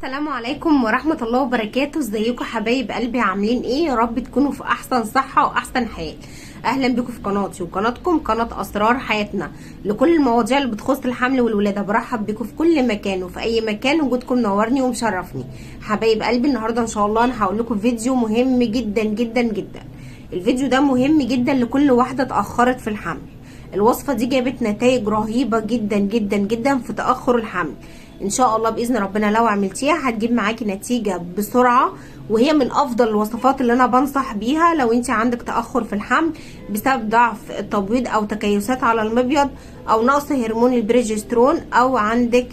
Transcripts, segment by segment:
السلام عليكم ورحمة الله وبركاته. ازيكم حبايب قلبي؟ عاملين ايه؟ يا رب تكونوا في احسن صحة واحسن حال. اهلا بكم في قناتي وقناتكم قناة اسرار حياتنا، لكل المواضيع اللي بتخص الحمل والولادة. برحب بكم في كل مكان وفي اي مكان، وجودكم نورني ومشرفني حبايب قلبي. النهاردة ان شاء الله انا هقول لكم فيديو مهم جدا جدا جدا. الفيديو ده مهم جدا لكل واحدة اتأخرت في الحمل. الوصفة دي جابت نتائج رهيبة جدا جدا جدا في تأخر الحمل. ان شاء الله باذن ربنا لو عملتيها هتجيب معاكي نتيجه بسرعه، وهي من افضل الوصفات اللي انا بنصح بيها لو انت عندك تاخر في الحمل بسبب ضعف التبويض او تكيسات على المبيض او نقص هرمون البروجسترون، او عندك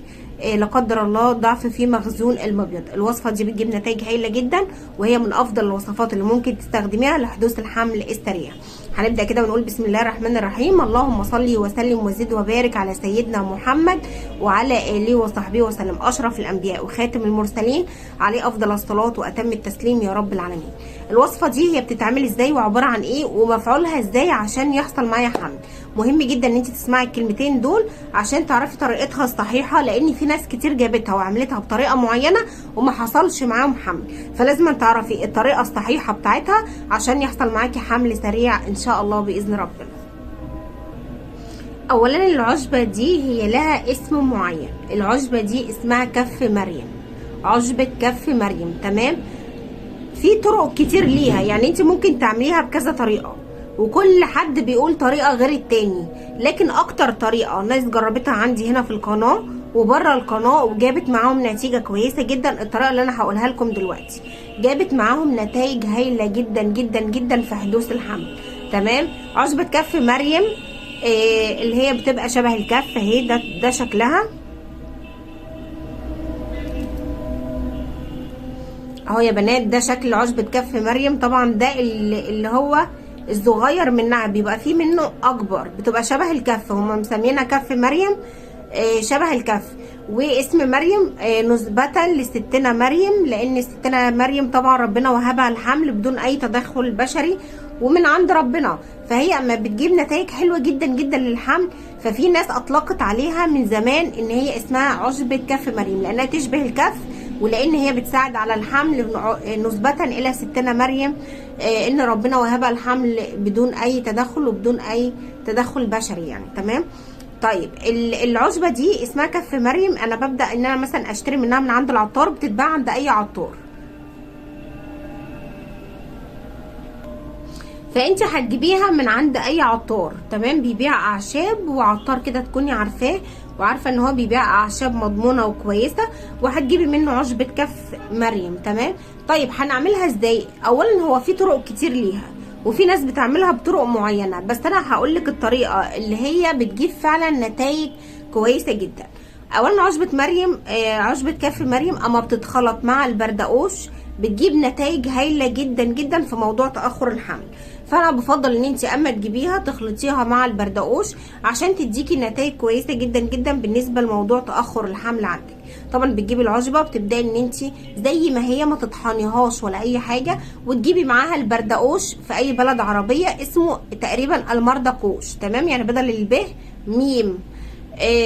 لا قدر الله ضعف في مخزون المبيض. الوصفه دي بتجيب نتائج هايله جدا، وهي من افضل الوصفات اللي ممكن تستخدميها لحدوث الحمل السريع. هنبدا كده ونقول بسم الله الرحمن الرحيم. اللهم صل وسلم وزد وبارك على سيدنا محمد وعلى اله وصحبه وسلم، اشرف الانبياء وخاتم المرسلين، عليه افضل الصلاه واتم التسليم يا رب العالمين. الوصفه دي هي بتتعمل ازاي وعباره عن ايه ومفعولها ازاي عشان يحصل معايا حمل؟ مهم جدا ان انت تسمعي الكلمتين دول عشان تعرفي طريقتها الصحيحه، لان في ناس كتير جابتها وعملتها بطريقه معينه وما حصلش معاهم حمل، فلازم تعرفي الطريقه الصحيحه بتاعتها عشان يحصل معاكي حمل سريع ان شاء الله باذن ربنا. اولا العشبه دي هي لها اسم معين. العشبه دي اسمها كف مريم، عشبه كف مريم. تمام؟ في طرق كتير ليها، يعني انت ممكن تعمليها بكذا طريقه، وكل حد بيقول طريقه غير التاني، لكن اكتر طريقه ناس جربتها عندي هنا في القناه وبره القناه وجابت معاهم نتيجه كويسه جدا الطريقه اللي انا هقولها لكم دلوقتي. جابت معاهم نتائج هايله جدا جدا جدا في حدوث الحمل. تمام؟ عشبه كف مريم اللي هي بتبقى شبه الكف اهي، ده شكلها اهو يا بنات. ده شكل عشبة كف مريم. طبعا ده اللي هو الصغير منها، بيبقى فيه منه اكبر، بتبقى شبه الكف. هم مسمينها كف مريم، شبه الكف. واسم مريم نسبة لستنا مريم، لان ستنا مريم طبعا ربنا وهبها الحمل بدون اي تدخل بشري ومن عند ربنا، فهي اما بتجيب نتائج حلوة جدا جدا للحمل. ففي ناس اطلقت عليها من زمان ان هي اسمها عشبة كف مريم لانها تشبه الكف، ولان هي بتساعد على الحمل نسبة الى ستنا مريم، ان ربنا وهبها الحمل بدون اي تدخل وبدون اي تدخل بشري يعني. تمام؟ طيب العشبة دي اسمها كف مريم. انا ببدأ ان انا مثلا اشتري منها من عند العطار، بتتباع عند اي عطار. فانت هتجيبيها من عند اي عطار. تمام؟ بيبيع اعشاب، وعطار كده تكوني عارفاه وعارفه ان هو بيبيع اعشاب مضمونه وكويسه، وهتجيبي منه عشبه كف مريم. تمام؟ طيب هنعملها ازاي؟ اولا هو في طرق كتير ليها، وفي ناس بتعملها بطرق معينه، بس انا هقولك الطريقه اللي هي بتجيب فعلا نتائج كويسه جدا. اولا عشبه مريم عشبه كف مريم اما بتتخلط مع البردقوش بتجيب نتائج هايله جدا جدا في موضوع تاخر الحمل. فانا بفضل ان انت اما تجيبيها تخلطيها مع البردقوش عشان تديكي نتائج كويسه جدا جدا بالنسبه لموضوع تاخر الحمل عندك. طبعا بتجيبي العشبه، بتبداي ان انت زي ما هي ما تطحنيهاش ولا اي حاجه، وتجيبي معاها البردقوش في اي بلد عربيه اسمه تقريبا المردقوش. تمام؟ يعني بدل الب ميم.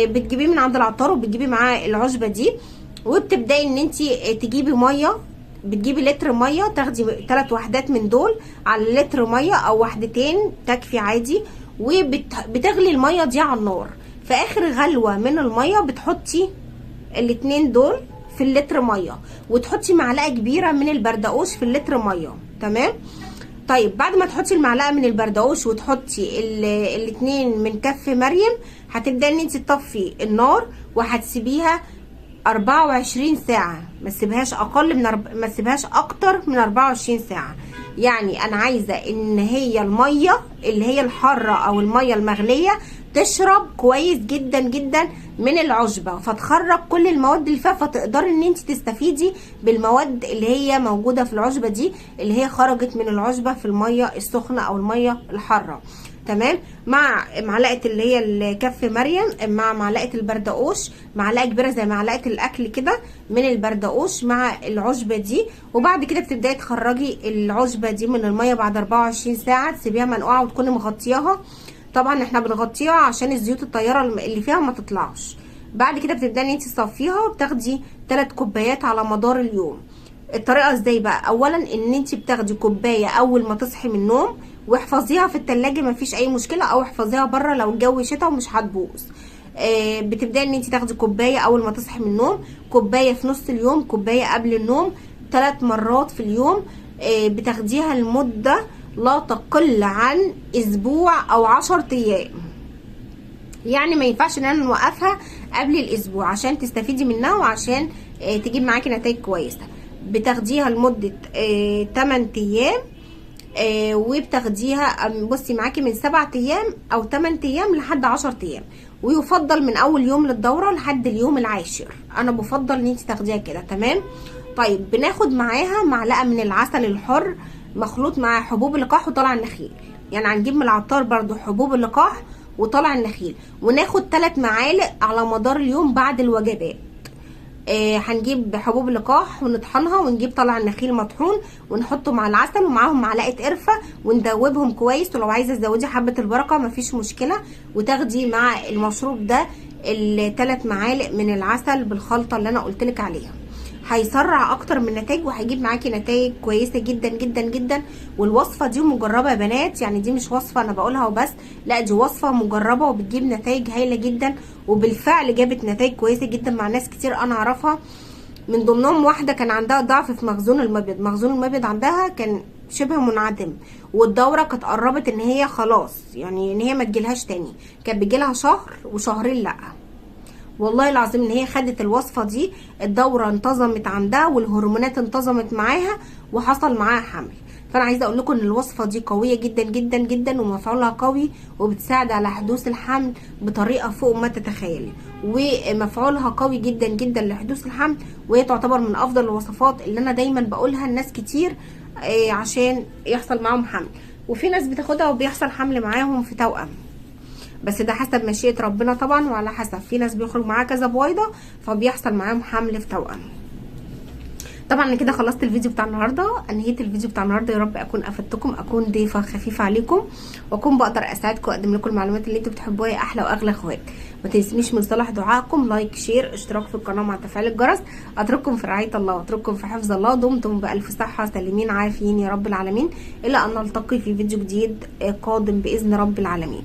بتجيبيه من عند العطار وبتجيبي معاه العشبه دي، وبتبداي ان انت تجيبي ميه. بتجيبي لتر ميه، تاخدي 3 وحدات من دول على لتر ميه، او وحدتين تكفي عادي، وبتغلي الميه دي على النار. في اخر غلوه من الميه بتحطي الاتنين دول في اللتر ميه، وتحطي معلقه كبيره من البردقوش في اللتر ميه. تمام؟ طيب بعد ما تحطي المعلقه من البردقوش وتحطي الاتنين من كف مريم، هتبداي ان انت تطفي النار وهتسيبيها 24 ساعة. ما تسيبهاش اقل من ما تسيبهاش اكتر من 24 ساعة. يعني انا عايزة ان هي المية اللي هي الحارة او المية المغلية تشرب كويس جدا جدا من العشبة، فتخرج كل المواد اللي فيها، فتقدري ان انت تستفيدي بالمواد اللي هي موجودة في العشبة دي، اللي هي خرجت من العشبة في المية السخنة او المية الحارة. تمام؟ مع معلقه اللي هي الكف مريم، مع معلقه البردقوش، معلقه كبيره زي معلقه الاكل كده من البردقوش مع العشبه دي. وبعد كده بتبداي تخرجي العشبه دي من الميه بعد 24 ساعه، تسيبيها منقوعه وتكوني مغطياها. طبعا احنا بنغطيها عشان الزيوت الطياره اللي فيها ما تطلعش. بعد كده بتبداي ان انت تصفيها، وبتاخدي 3 كوبايات على مدار اليوم. الطريقه ازاي بقى؟ اولا ان انت بتاخدي كوبايه اول ما تصحي من النوم، واحفظيها في التلاجة مفيش اي مشكله، او احفظيها بره لو الجو شتاء ومش هتبوظ. بتبداي ان انت تاخدي كوبايه اول ما تصحي من النوم، كوبايه في نص اليوم، كوبايه قبل النوم، 3 مرات في اليوم. بتاخديها لمده لا تقل عن اسبوع او 10 ايام. يعني ما ينفعش ان انا نوقفها قبل الاسبوع عشان تستفيدي منها وعشان تجيب معاكي نتائج كويسه. بتاخديها لمده 8 ايام، وبتاخديها بصي معاكي من 7 ايام او 8 ايام لحد 10 ايام، ويفضل من اول يوم للدوره لحد اليوم العاشر. انا بفضل ان انت تاخديها كده. تمام. طيب بناخد معاها معلقه من العسل الحر مخلوط مع حبوب اللقاح وطلع النخيل. يعني هنجيب من العطار برضو حبوب اللقاح وطلع النخيل، وناخد 3 معالق على مدار اليوم بعد الوجبات. هنجيب حبوب اللقاح ونطحنها، ونجيب طلع النخيل مطحون ونحطه مع العسل ومعاهم معلقه قرفه وندوبهم كويس. ولو عايزه تزودي حبه البركه مفيش مشكله، وتاخدي مع المشروب ده ال3 معالق من العسل بالخلطه اللي انا قلتلك عليها. هيسرع اكتر من نتائج، وهيجيب معاكي نتائج كويسه جدا جدا جدا. والوصفه دي مجربه يا بنات، يعني دي مش وصفه انا بقولها وبس، لا دي وصفه مجربه وبتجيب نتائج هايله جدا، وبالفعل جابت نتائج كويسه جدا مع ناس كتير انا اعرفها. من ضمنهم واحده كان عندها ضعف في مخزون المبيض، مخزون المبيض عندها كان شبه منعدم، والدوره كانت قربت ان هي خلاص يعني ان هي ما تجيلهاش تاني، كانت بيجيلها شهر وشهرين لا. والله العظيم ان هي خدت الوصفه دي، الدوره انتظمت عندها والهرمونات انتظمت معاها وحصل معاها حمل. فانا عايزه اقول لكم ان الوصفه دي قويه جدا جدا جدا، ومفعولها قوي، وبتساعد على حدوث الحمل بطريقه فوق ما تتخيلي، ومفعولها قوي جدا جدا لحدوث الحمل. وهي تعتبر من افضل الوصفات اللي انا دايما بقولها لناس كتير عشان يحصل معاهم حمل. وفي ناس بتاخدها وبيحصل حمل معاهم في توأم، بس ده حسب مشيئة ربنا طبعا، وعلى حسب في ناس بيخرج معاها كذا بويضة فبيحصل معاهم حمل في توأم. طبعا انا كده خلصت الفيديو بتاع النهارده، انهيت الفيديو بتاع النهارده. يا رب اكون افدتكم، اكون ضيفه خفيفه عليكم، واكون بقدر اساعدكم واقدم لكم المعلومات اللي انتوا بتحبوها يا احلى واغلى اخوات. ما تنسونيش من صلاح دعائكم، لايك شير اشتراك في القناه مع تفعيل الجرس. اترككم في رعايه الله واترككم في حفظ الله، دمتم بالف صحه سالمين عافيين يا رب العالمين، الى ان نلتقي في فيديو جديد قادم باذن رب العالمين.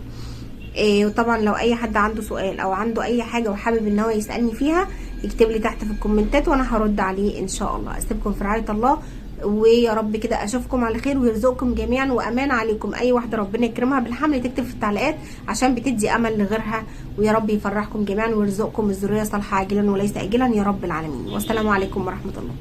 وطبعا لو اي حد عنده سؤال او عنده اي حاجه وحابب ان هو يسالني فيها يكتب لي تحت في الكومنتات وانا هرد عليه ان شاء الله. اسيبكم في رعايه الله، ويا رب كده اشوفكم على خير ويرزقكم جميعا. وامان عليكم اي واحده ربنا يكرمها بالحمل تكتب في التعليقات عشان بتدي امل لغيرها، ويا رب يفرحكم جميعا ويرزقكم الذريه الصالحه عاجلا وليس اجلا يا رب العالمين. والسلام عليكم ورحمه الله.